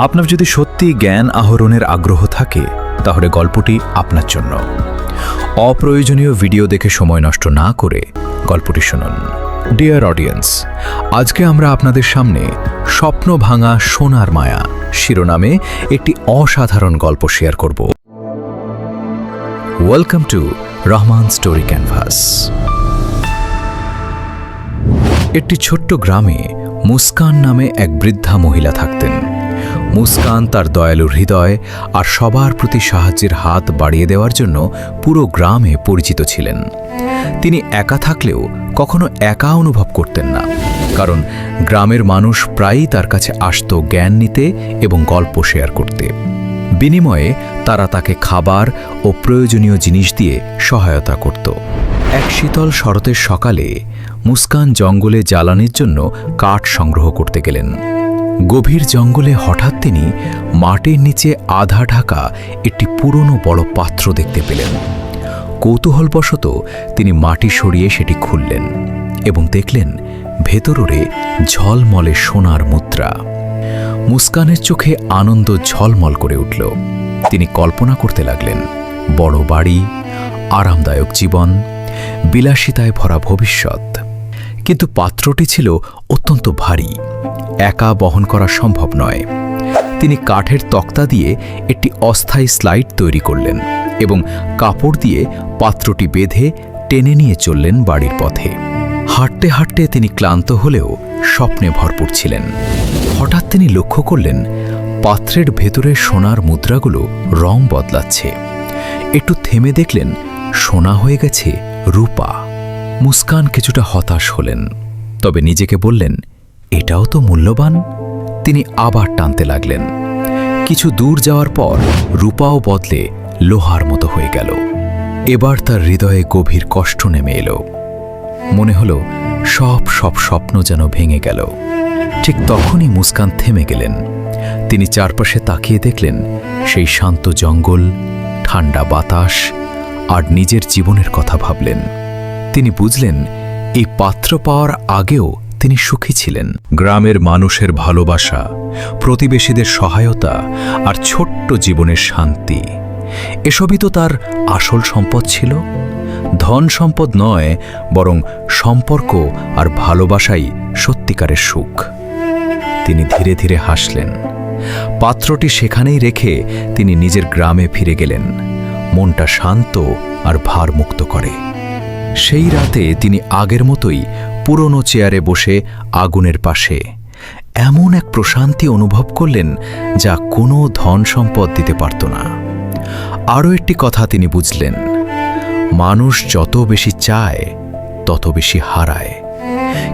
আপনার যদি সত্যি জ্ঞান আহরণের আগ্রহ থাকে তাহলে গল্পটি আপনার জন্য। অপ্রয়োজনীয় ভিডিও দেখে সময় নষ্ট না করে গল্পটি শুনুন। ডিয়ার অডিয়েন্স, আজকে আমরা আপনাদের সামনে স্বপ্ন ভাঙা সোনার মায়া শিরোনামে একটি অসাধারণ গল্প শেয়ার করব। Welcome to Rahman story canvas. একটি ছোট্ট গ্রামে মুস্কান নামে এক বৃদ্ধা মহিলা থাকতেন। মুস্কান তার দয়ালু হৃদয় আর সবার প্রতি সাহায্যের হাত বাড়িয়ে দেওয়ার জন্য পুরো গ্রামে পরিচিত ছিলেন। তিনি একা থাকলেও কখনো একা অনুভব করতেন না, কারণ গ্রামের মানুষ প্রায়ই তার কাছে আসত জ্ঞান নিতে এবং গল্প শেয়ার করতে। বিনিময়ে তারা তাকে খাবার ও প্রয়োজনীয় জিনিস দিয়ে সহায়তা করত। এক শীতল শরতের সকালে মুস্কান জঙ্গলে জ্বালানির জন্য কাঠ সংগ্রহ করতে গেলেন। গভীর জঙ্গলে হঠাৎ তিনি মাটির নিচে আধা ঢাকা একটি পুরনো বড় পাত্র দেখতে পেলেন। কৌতূহলবশত তিনি মাটি সরিয়ে সেটি খুললেন এবং দেখলেন ভেতরে ঝলমলে সোনার মুদ্রা। মুস্কানের চোখে আনন্দ ঝলমল করে উঠল। তিনি কল্পনা করতে লাগলেন বড় বাড়ি, আরামদায়ক জীবন, বিলাসিতায় ভরা ভবিষ্যৎ। কিন্তু পাত্রটি ছিল অত্যন্ত ভারী, একা বহন করা সম্ভব নয়। তিনি কাঠের তক্তা দিয়ে একটি অস্থায়ী স্লাইড তৈরি করলেন এবং কাপড় দিয়ে পাত্রটি বেঁধে টেনে নিয়ে চললেন বাড়ির পথে। হাঁটতে হাঁটতে তিনি ক্লান্ত হলেও স্বপ্নে ভরপুর ছিলেন। হঠাৎ তিনি লক্ষ্য করলেন পাত্রের ভেতরে সোনার মুদ্রাগুলো রং বদলাচ্ছে। একটু থেমে দেখলেন সোনা হয়ে গেছে রূপা। মুস্কান কিছুটা হতাশ হলেন, তবে নিজেকে বললেন, এটাও তো মূল্যবান। তিনি আবার টানতে লাগলেন। কিছু দূর যাওয়ার পর রূপাও বদলে লোহার মতো হয়ে গেল। এবার তার হৃদয়ে গভীর কষ্ট নেমে এলো। মনে হলো সব স্বপ্ন যেন ভেঙে গেল। ঠিক তখনই মুস্কান থেমে গেলেন। তিনি চারপাশে তাকিয়ে দেখলেন সেই শান্ত জঙ্গল, ঠান্ডা বাতাস আর নিজের জীবনের কথা ভাবলেন। তিনি বুঝলেন এই পাত্র পাওয়ার আগেও তিনি সুখী ছিলেন। গ্রামের মানুষের ভালোবাসা, প্রতিবেশীদের সহায়তা আর ছোট্ট জীবনের শান্তি, এসবই তো তার আসল সম্পদ ছিল। ধন সম্পদ নয়, বরং সম্পর্ক আর ভালোবাসাই সত্যিকারের সুখ। তিনি ধীরে ধীরে হাসলেন। পাত্রটি সেখানেই রেখে তিনি নিজের গ্রামে ফিরে গেলেন, মনটা শান্ত আর ভারমুক্ত করে। সেই রাতে তিনি আগের মতোই পুরনো চেয়ারে বসে আগুনের পাশে এমন এক প্রশান্তি অনুভব করলেন যা কোনো ধন সম্পদ দিতে পারত না। আরও একটি কথা তিনি বুঝলেন, মানুষ যত বেশি চায় তত বেশি হারায়,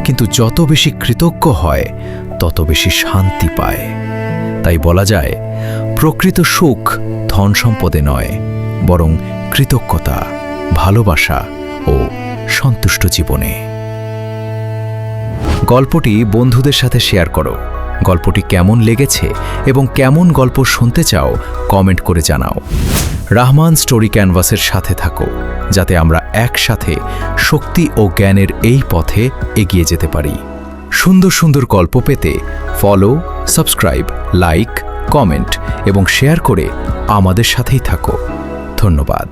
কিন্তু যত বেশি কৃতজ্ঞ হয় তত বেশি শান্তি পায়। তাই বলা যায়, প্রকৃত সুখ ধন সম্পদে নয়, বরং কৃতজ্ঞতা, ভালোবাসা ও সন্তুষ্ট জীবনে। গল্পটি বন্ধুদের সাথে শেয়ার করো। গল্পটি কেমন লেগেছে এবং কেমন গল্প শুনতে চাও কমেন্ট করে জানাও। রহমান স্টোরি ক্যানভাসের সাথে থাকো, যাতে আমরা একসাথে শক্তি ও জ্ঞানের এই পথে এগিয়ে যেতে পারি। সুন্দর সুন্দর গল্প পেতে ফলো, সাবস্ক্রাইব, লাইক, কমেন্ট এবং শেয়ার করে আমাদের সাথেই থাকো। ধন্যবাদ।